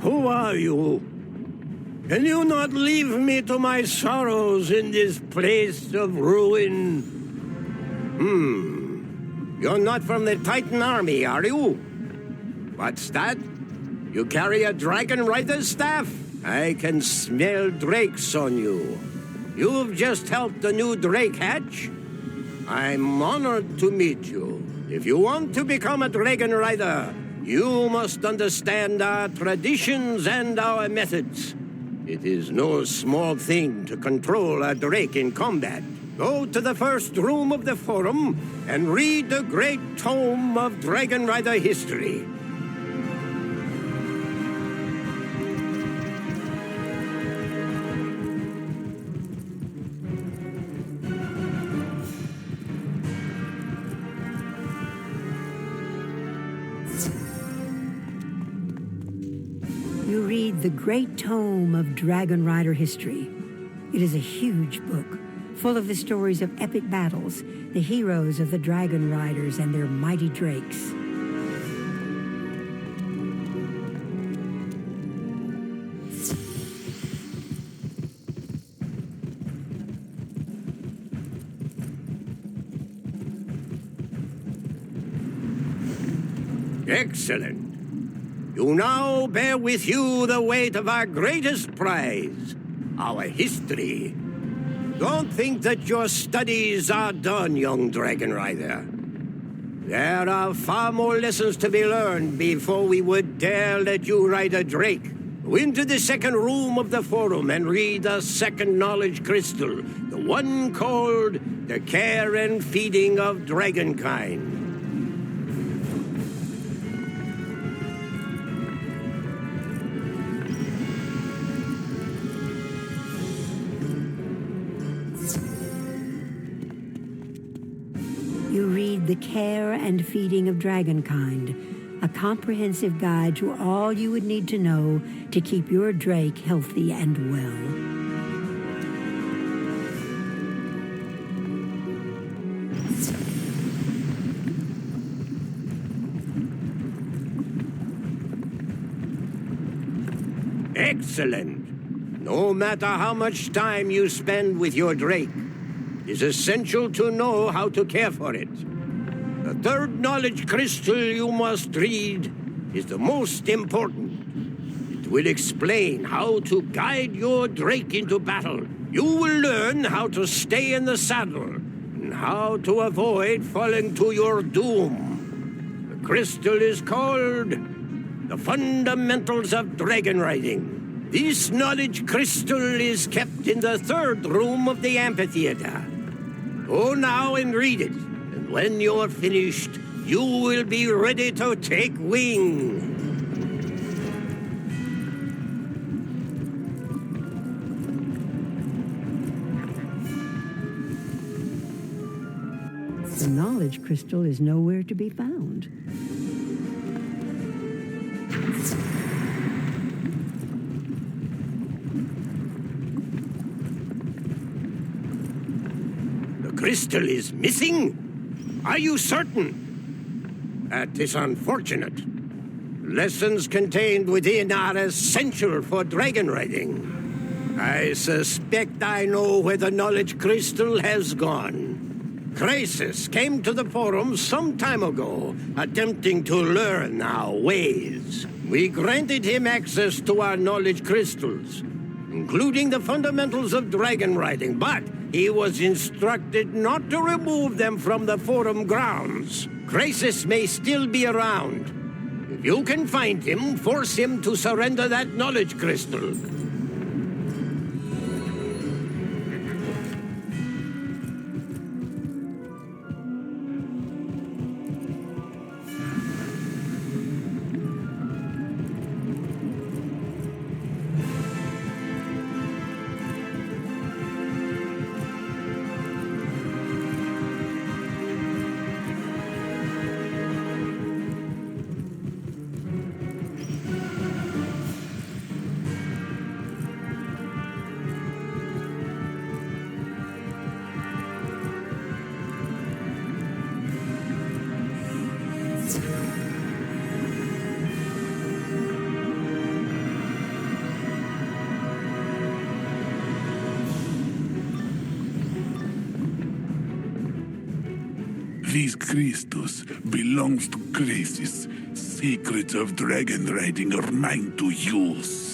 Who are you? Can you not leave me to my sorrows in this place of ruin? You're not from the Titan army, are you? What's that? You carry a dragon rider's staff? I can smell drakes on you. You've just helped the new drake hatch? I'm honored to meet you. If you want to become a dragon rider, you must understand our traditions and our methods. It is no small thing to control a drake in combat. Go to the first room of the forum and read the great tome of Dragon Rider history. You read the great tome of Dragon Rider history. It is a huge book, full of the stories of epic battles, the heroes of the Dragon Riders and their mighty drakes. Excellent. You now bear with you the weight of our greatest prize, our history. Don't think that your studies are done, young Dragon Rider. There are far more lessons to be learned before we would dare let you ride a drake. Go into the second room of the forum and read the second knowledge crystal, the one called The Care and Feeding of Dragonkind. You read The Care and Feeding of Dragonkind, a comprehensive guide to all you would need to know to keep your drake healthy and well. Excellent. No matter how much time you spend with your drake, it is essential to know how to care for it. The third knowledge crystal you must read is the most important. It will explain how to guide your drake into battle. You will learn how to stay in the saddle and how to avoid falling to your doom. The crystal is called The Fundamentals of Dragon Riding. This knowledge crystal is kept in the third room of the amphitheater. Go now and read it, and when you're finished, you will be ready to take wing. The knowledge crystal is nowhere to be found. Crystal is missing? Are you certain? That is unfortunate. Lessons contained within are essential for dragon riding. I suspect I know where the knowledge crystal has gone. Crisis came to the forum some time ago, attempting to learn our ways. We granted him access to our knowledge crystals, including the fundamentals of dragon riding, but he was instructed not to remove them from the forum grounds. Crisis may still be around. If you can find him, force him to surrender that knowledge crystal. This Christus belongs to Graces. Secrets of dragon riding are mine to use.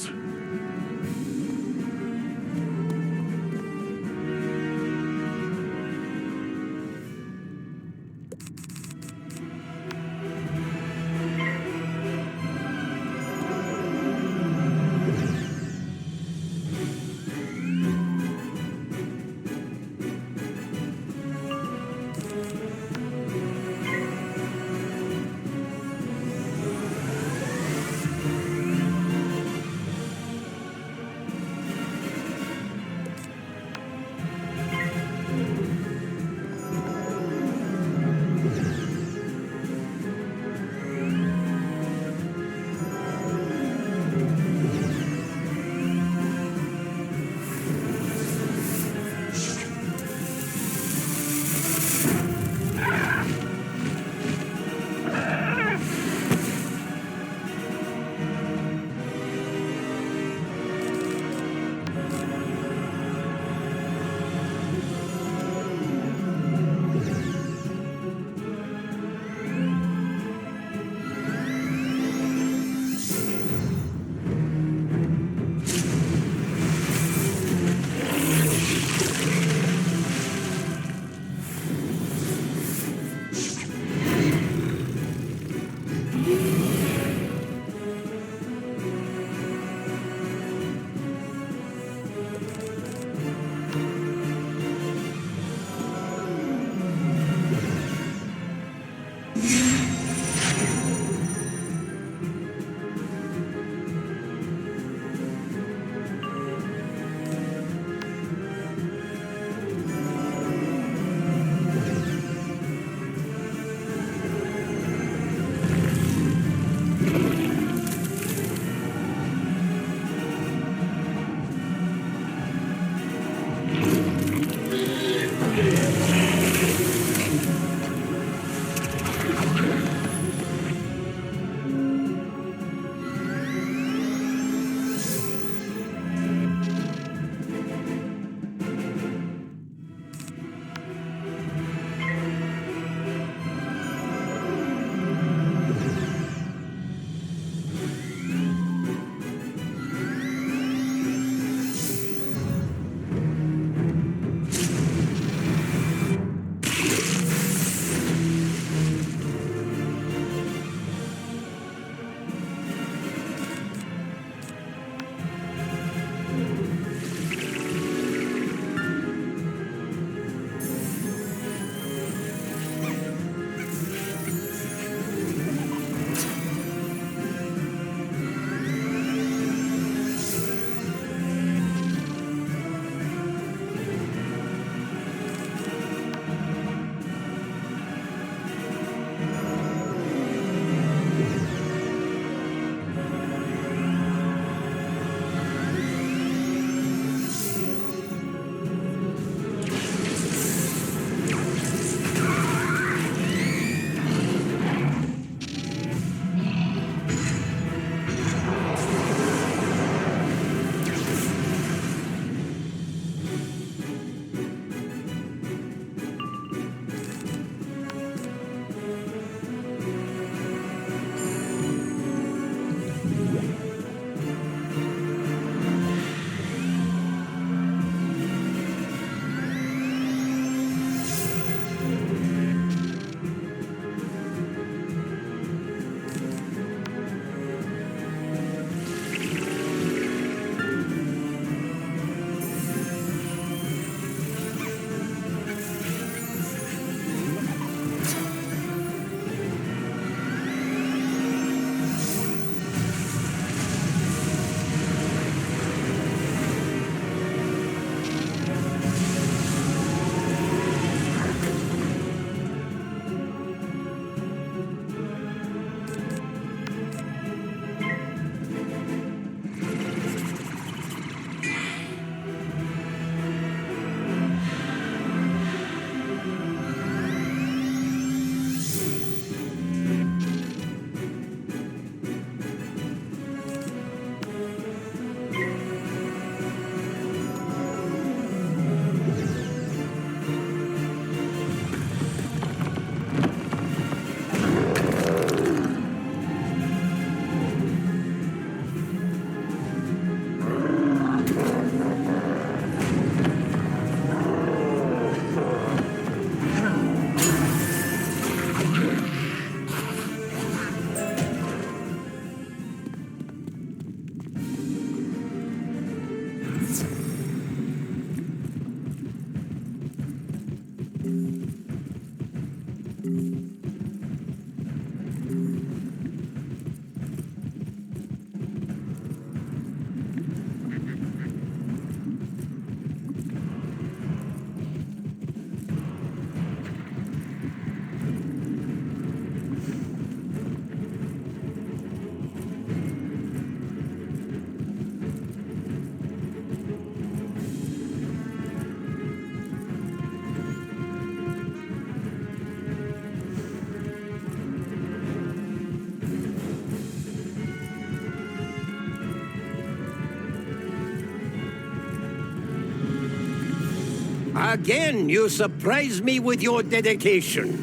Again, you surprise me with your dedication.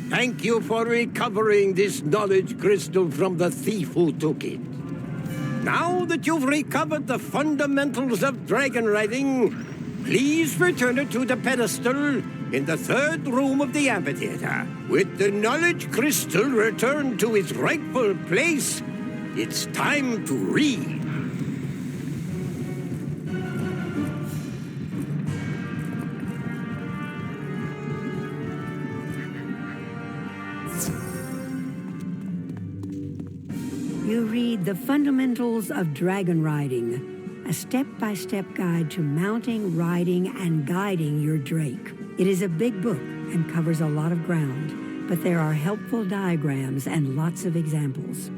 Thank you for recovering this knowledge crystal from the thief who took it. Now that you've recovered the fundamentals of dragon riding, please return it to the pedestal in the third room of the amphitheater. With the knowledge crystal returned to its rightful place, it's time to read. You read The Fundamentals of Dragon Riding, a step-by-step guide to mounting, riding, and guiding your drake. It is a big book and covers a lot of ground, but there are helpful diagrams and lots of examples.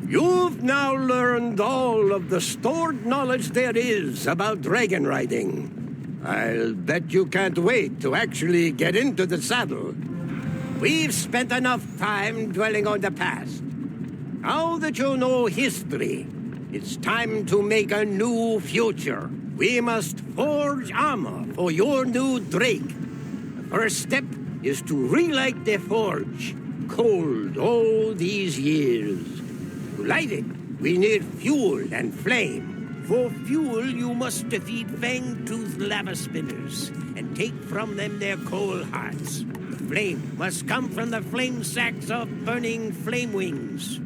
You've now learned all of the stored knowledge there is about dragon riding. I'll bet you can't wait to actually get into the saddle. We've spent enough time dwelling on the past. Now that you know history, it's time to make a new future. We must forge armor for your new drake. The first step is to relight the forge, cold all these years. To light it, we need fuel and flame. For fuel, you must defeat fang-toothed lava spinners and take from them their coal hearts. The flame must come from the flame sacks of burning flame wings.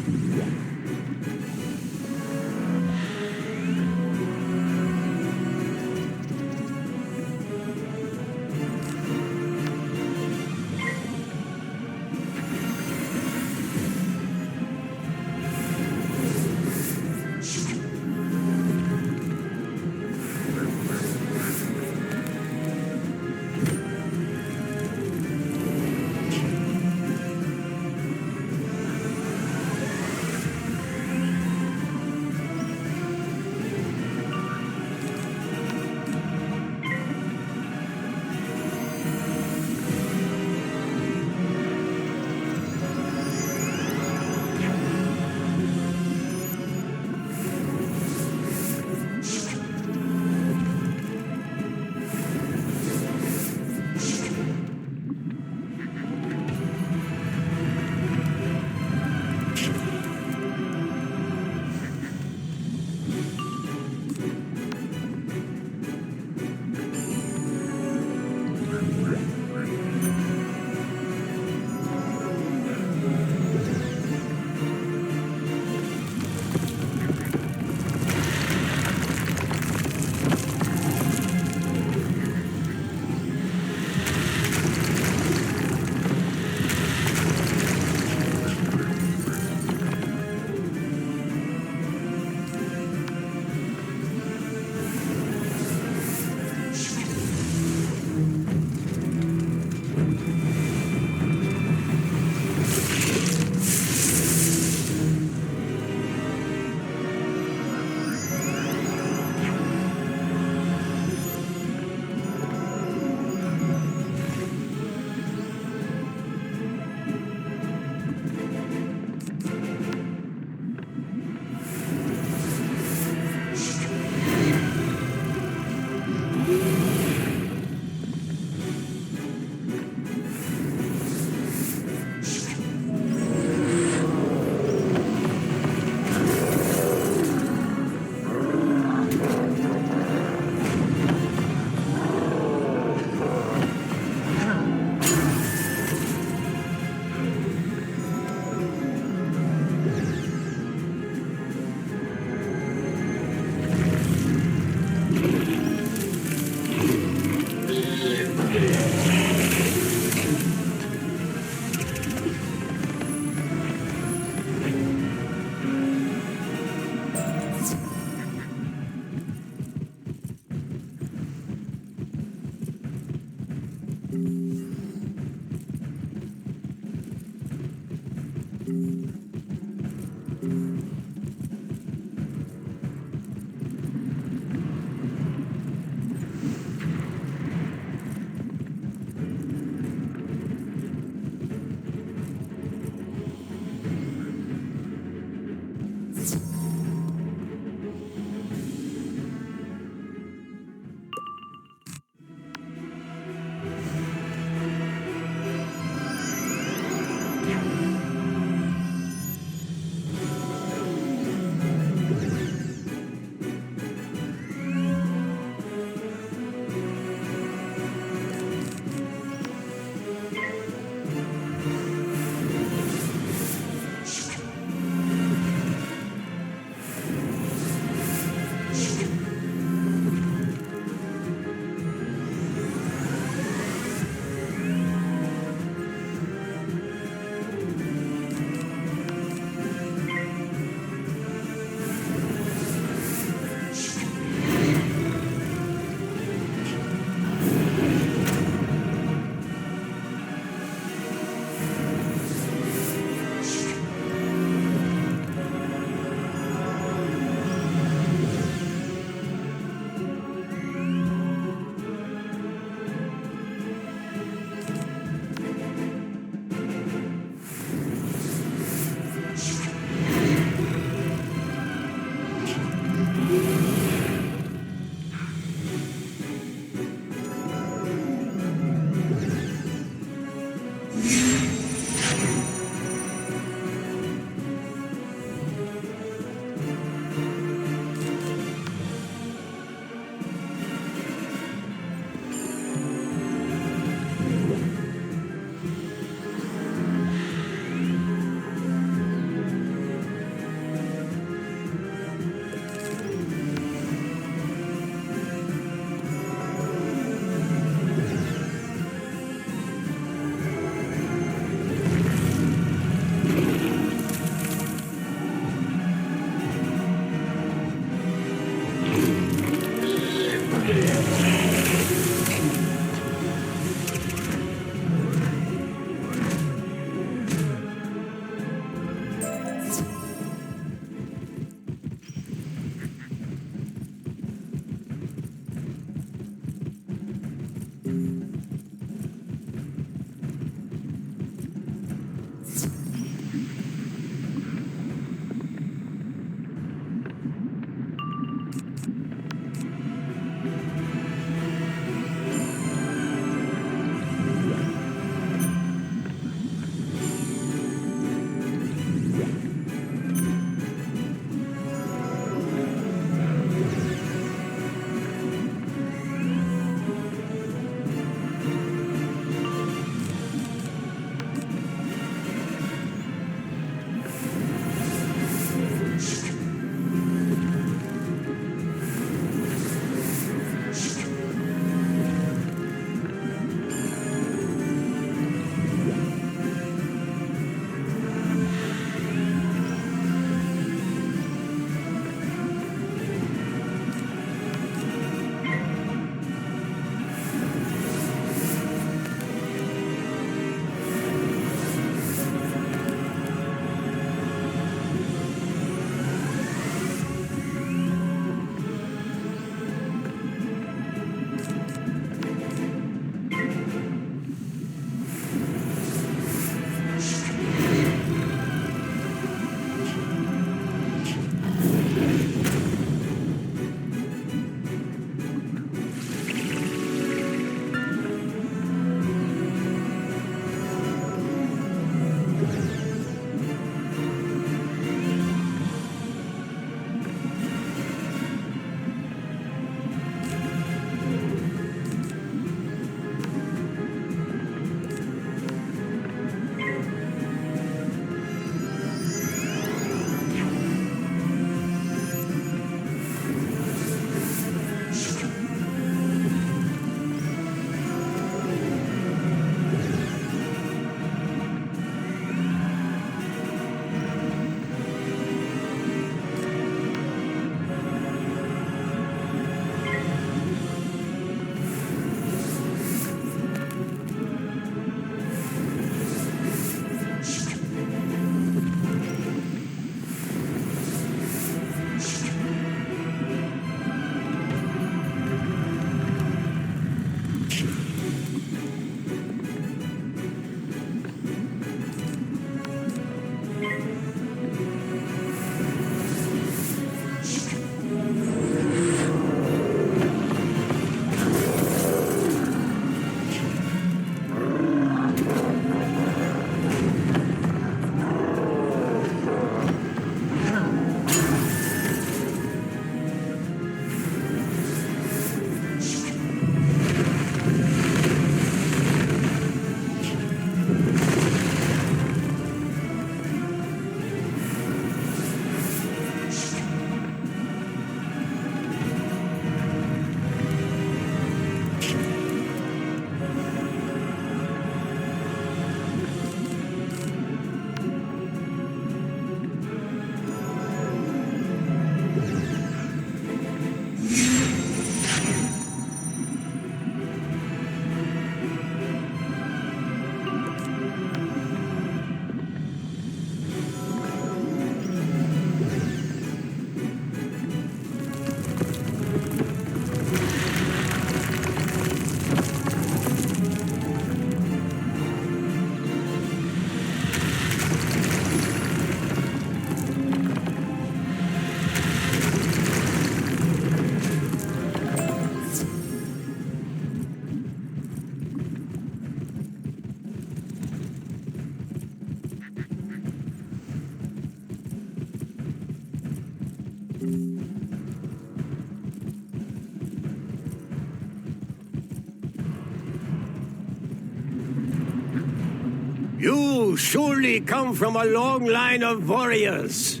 You surely come from a long line of warriors.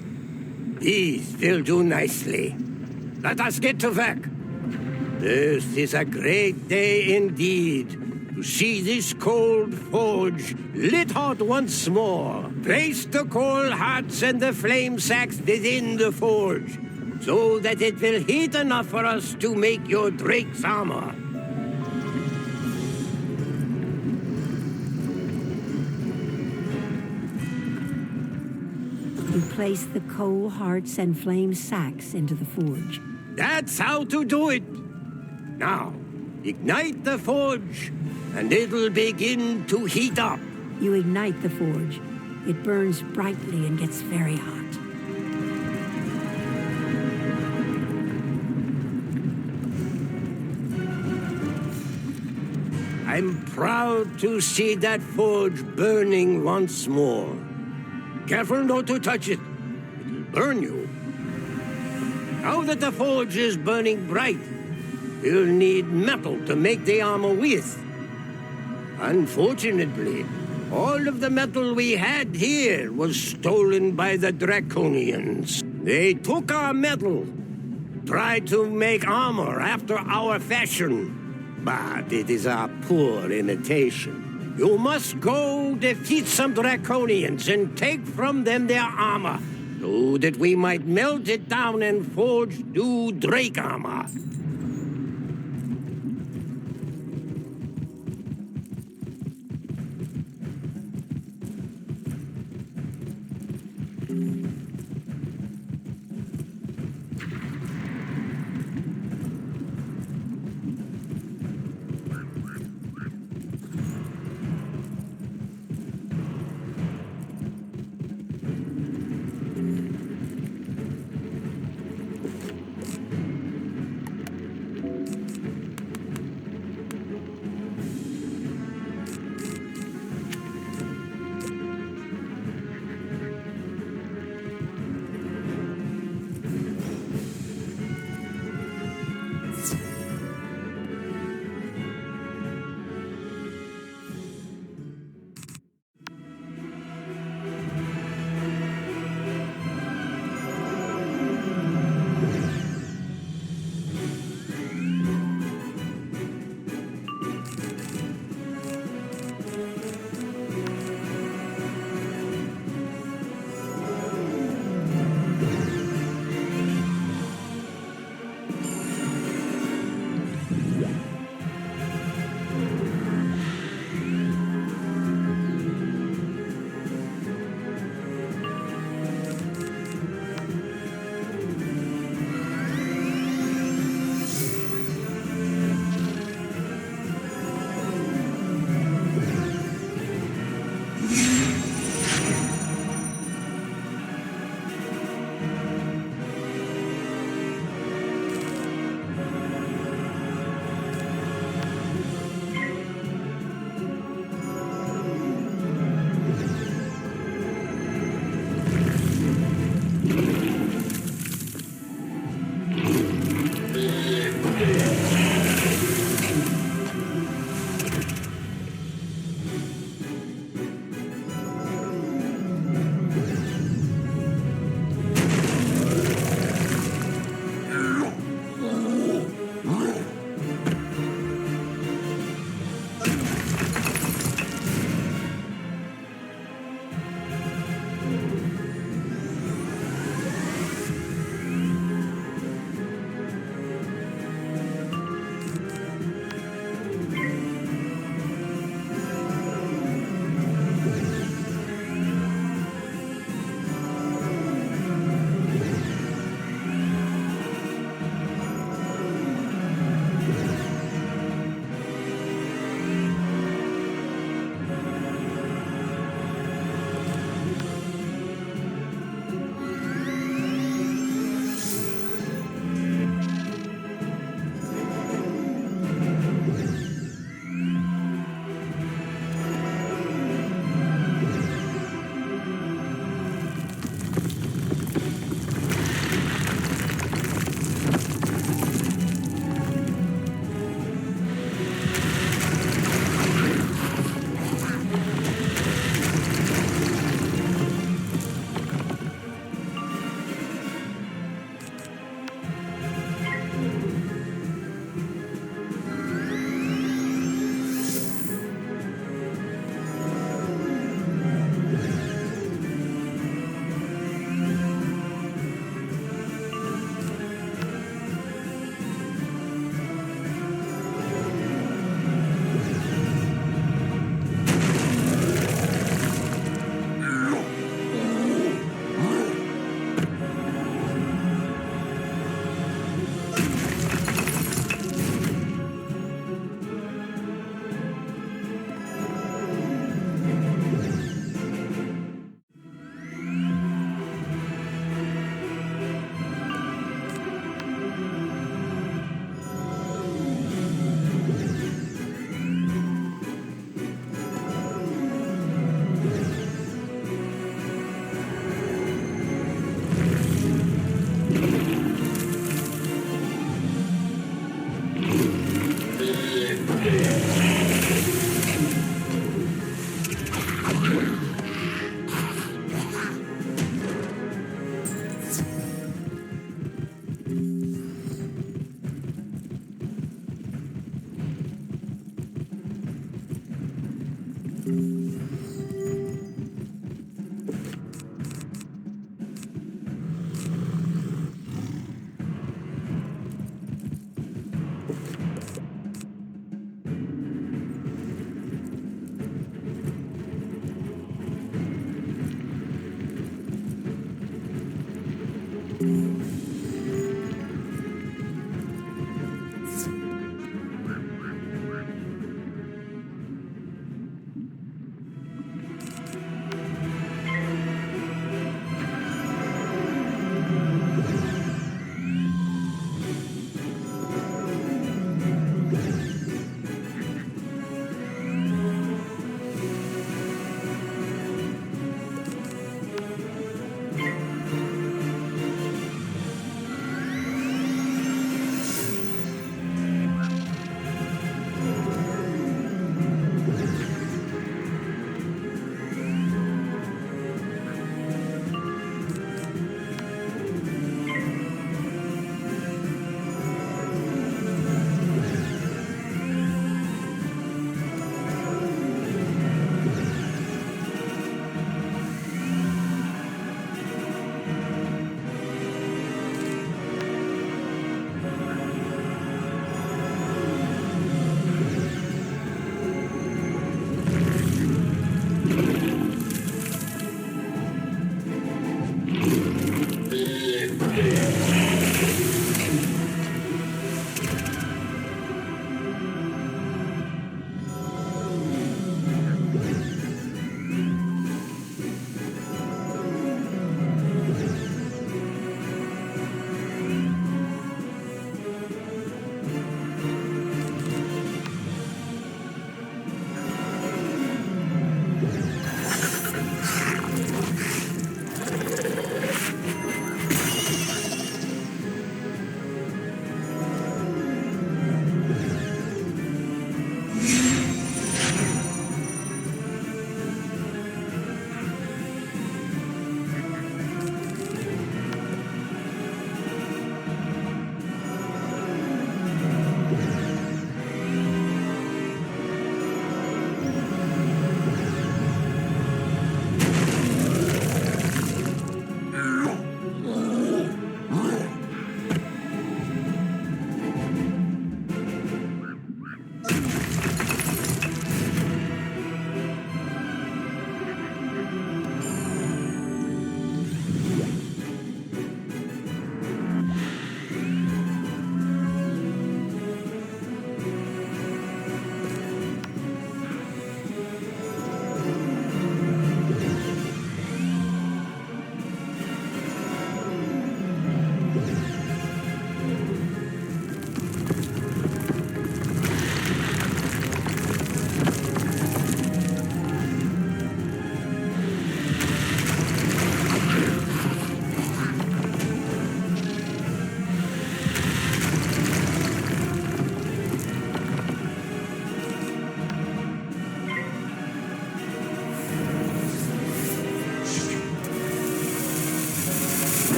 These will do nicely. Let us get to work. This is a great day indeed, to see this cold forge lit hot once more. Place the coal hearts and the flame sacks within the forge, so that it will heat enough for us to make your drake's armor. You place the coal hearts and flame sacks into the forge. That's how to do it. Now, ignite the forge, and it'll begin to heat up. You ignite the forge. It burns brightly and gets very hot. I'm proud to see that forge burning once more. Careful not to touch it. It'll burn you. Now that the forge is burning bright, we'll need metal to make the armor with. Unfortunately, all of the metal we had here was stolen by the Draconians. They took our metal, tried to make armor after our fashion, but it is a poor imitation. You must go defeat some Draconians and take from them their armor, so that we might melt it down and forge new Drake armor.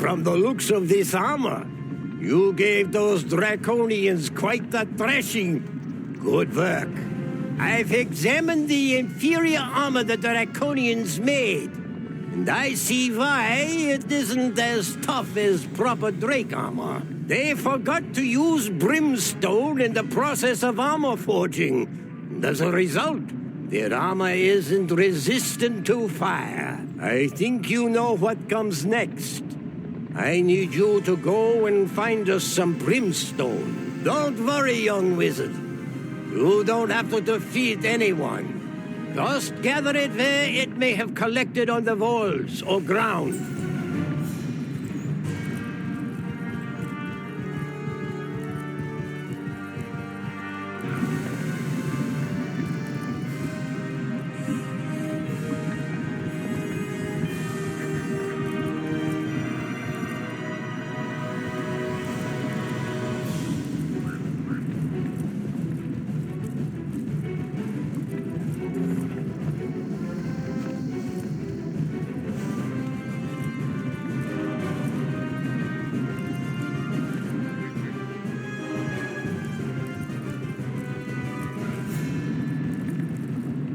From the looks of this armor, you gave those draconians quite the thrashing. Good work. I've examined the inferior armor the draconians made, and I see why it isn't as tough as proper Drake armor. They forgot to use brimstone in the process of armor forging. And as a result, their armor isn't resistant to fire. I think you know what comes next. I need you to go and find us some brimstone. Don't worry, young wizard. You don't have to defeat anyone. Just gather it where it may have collected on the walls or ground.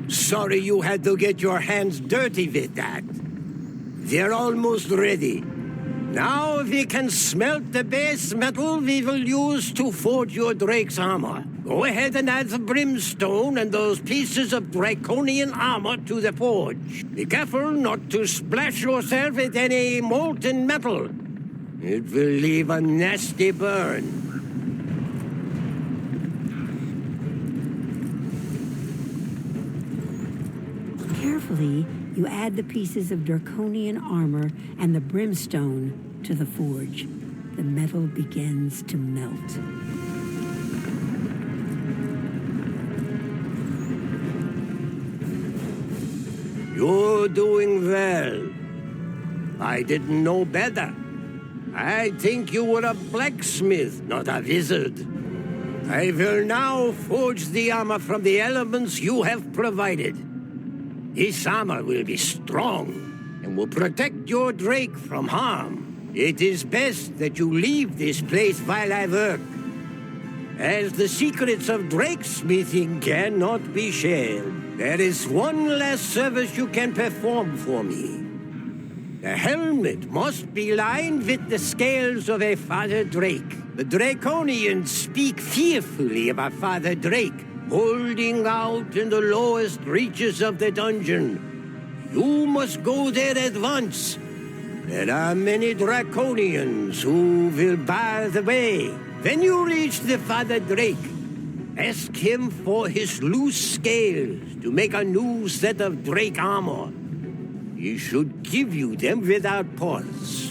Sorry you had to get your hands dirty with that. They're almost ready. Now we can smelt the base metal we will use to forge your Drake's armor. Go ahead and add the brimstone and those pieces of draconian armor to the forge. Be careful not to splash yourself with any molten metal. It will leave a nasty burn. Carefully, you add the pieces of draconian armor and the brimstone to the forge. The metal begins to melt. You're doing well. I didn't know better. I think you were a blacksmith, not a wizard. I will now forge the armor from the elements you have provided. This armor will be strong and will protect your Drake from harm. It is best that you leave this place while I work, as the secrets of Drake smithing cannot be shared. There is one last service you can perform for me. The helmet must be lined with the scales of a Father Drake. The Draconians speak fearfully of a Father Drake, holding out in the lowest reaches of the dungeon. You must go there at once. There are many Draconians who will bar the way. When you reach the Father Drake, ask him for his loose scales to make a new set of Drake armor. He should give you them without pause.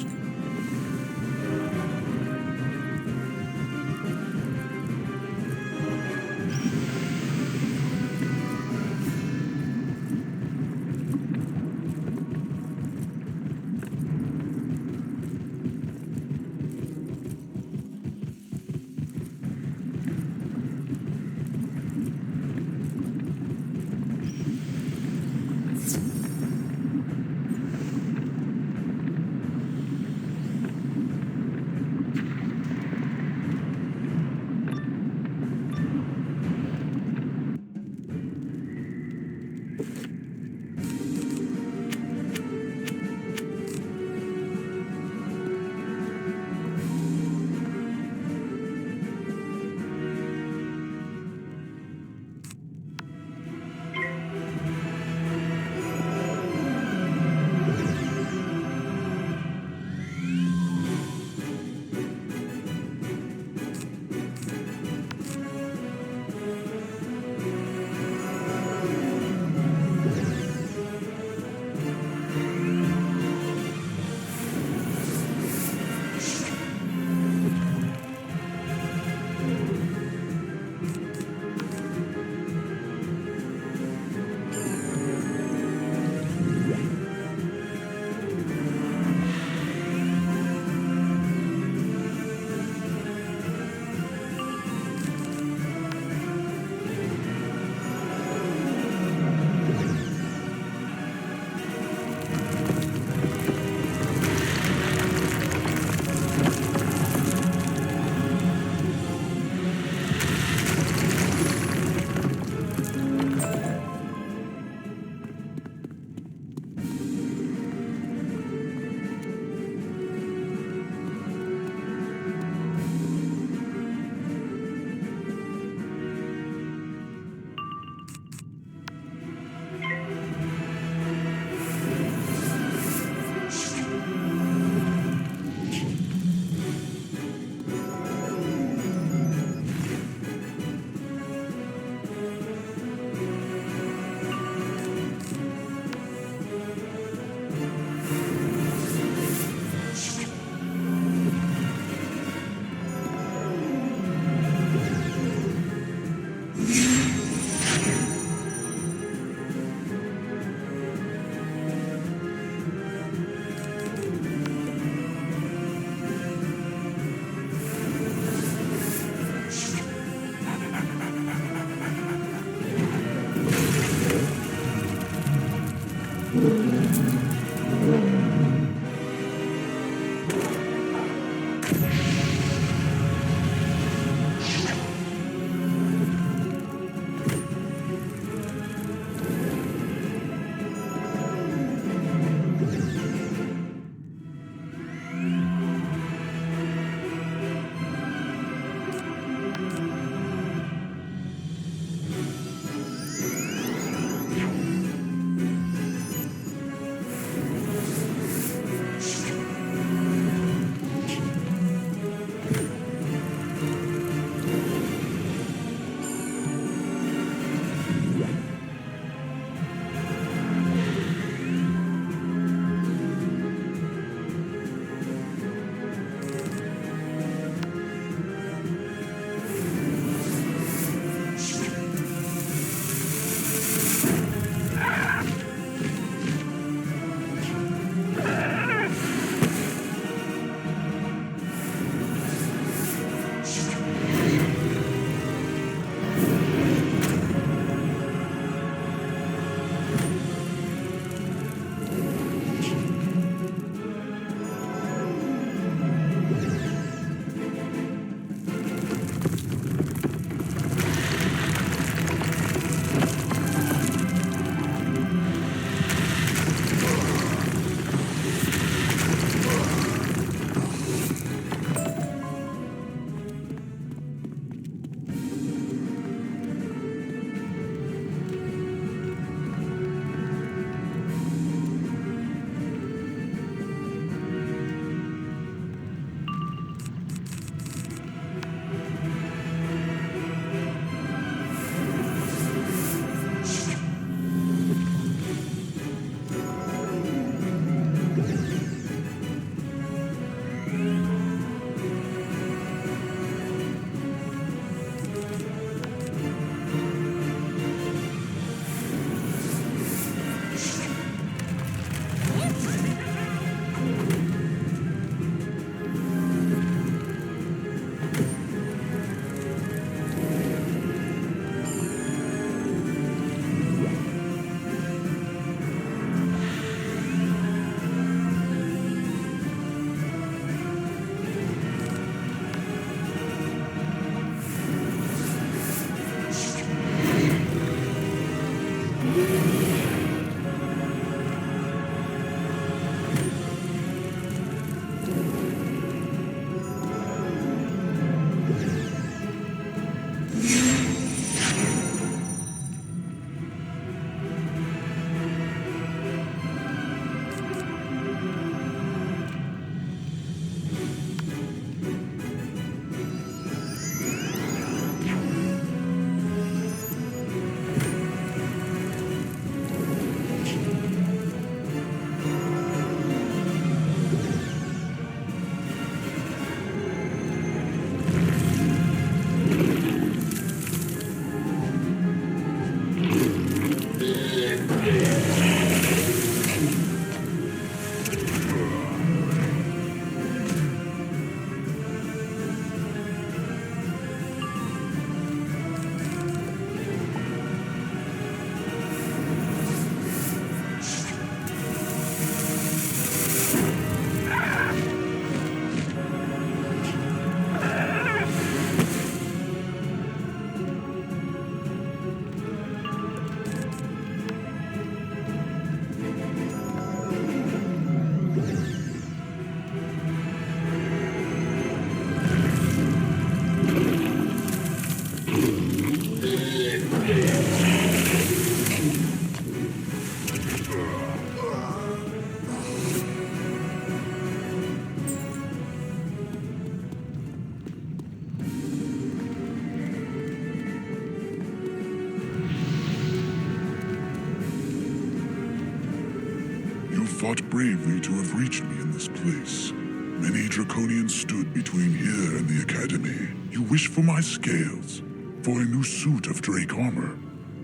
fought bravely to have reached me in this place. Many draconians stood between here and the Academy. You wish for my scales, for a new suit of Drake armor.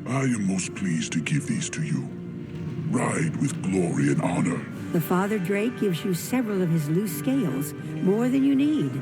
I am most pleased to give these to you. Ride with glory and honor. The Father Drake gives you several of his loose scales, more than you need.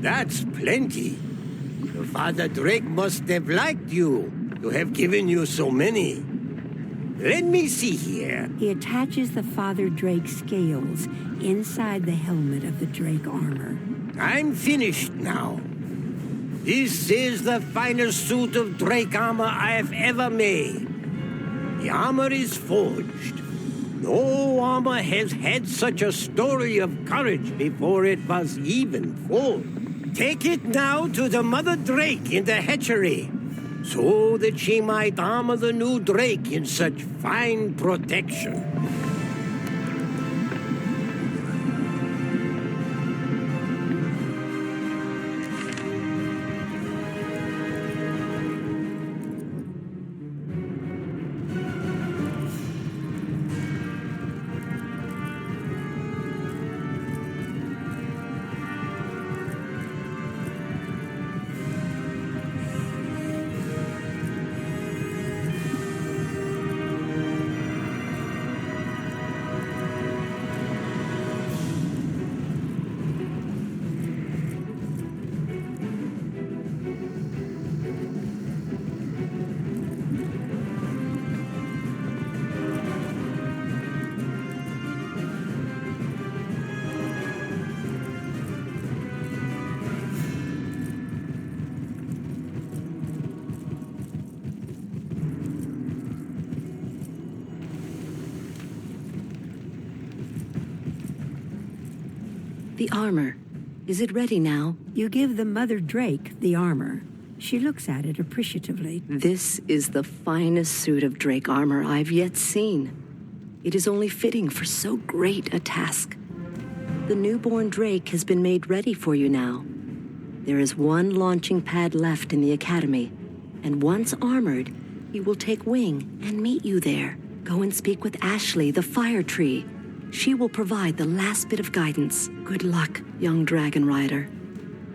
That's plenty. The Father Drake must have liked you to have given you so many. Let me see here. He attaches the Father Drake scales inside the helmet of the Drake armor. I'm finished now. This is the finest suit of Drake armor I have ever made. The armor is forged. No armor has had such a story of courage before it was even forged. Take it now to the Mother Drake in the hatchery, so that she might armor the new Drake in such fine protection. The armor. Is it ready now? You give the Mother Drake the armor. She looks at it appreciatively. This is the finest suit of Drake armor I've yet seen. It is only fitting for so great a task. The newborn Drake has been made ready for you now. There is one launching pad left in the Academy, and once armored, he will take wing and meet you there. Go and speak with Ashley, the fire tree. She will provide the last bit of guidance. Good luck, young dragon rider.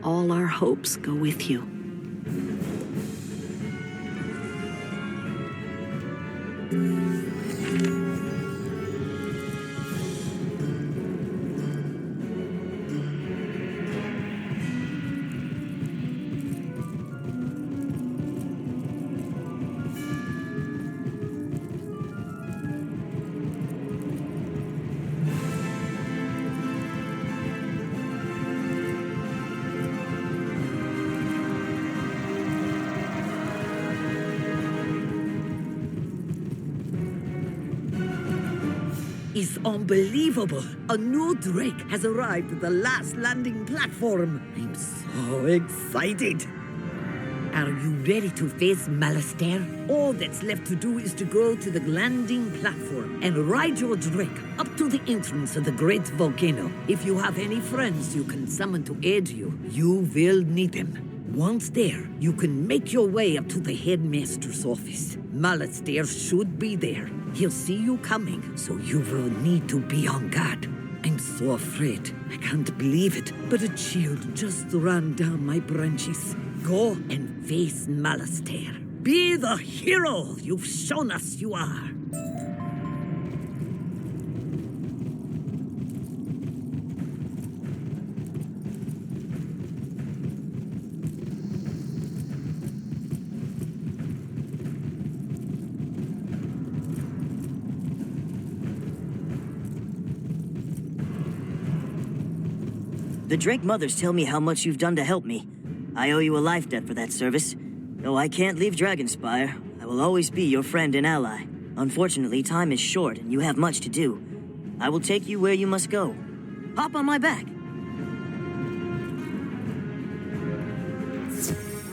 All our hopes go with you. Is unbelievable. A new Drake has arrived at the last landing platform. I'm so excited. Are you ready to face Malistaire? All that's left to do is to go to the landing platform and ride your Drake up to the entrance of the great volcano. If you have any friends you can summon to aid you, you will need them. Once there, you can make your way up to the headmaster's office. Malistaire should be there. He'll see you coming, so you will need to be on guard. I'm so afraid. I can't believe it, but a chill just ran down my branches. Go and face Malistaire. Be the hero you've shown us you are. The Drake mothers tell me how much you've done to help me. I owe you a life debt for that service. Though I can't leave Dragonspyre, I will always be your friend and ally. Unfortunately, time is short and you have much to do. I will take you where you must go. Hop on my back.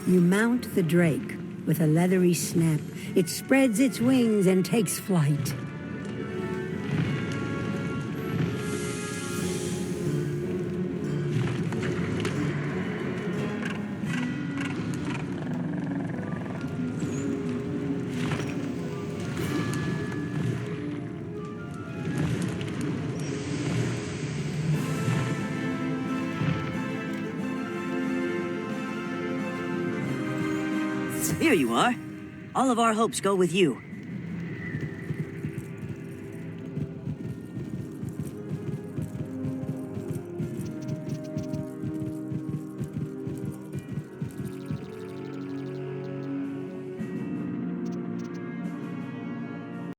You mount the drake. With a leathery snap, it spreads its wings and takes flight. Here you are. All of our hopes go with you.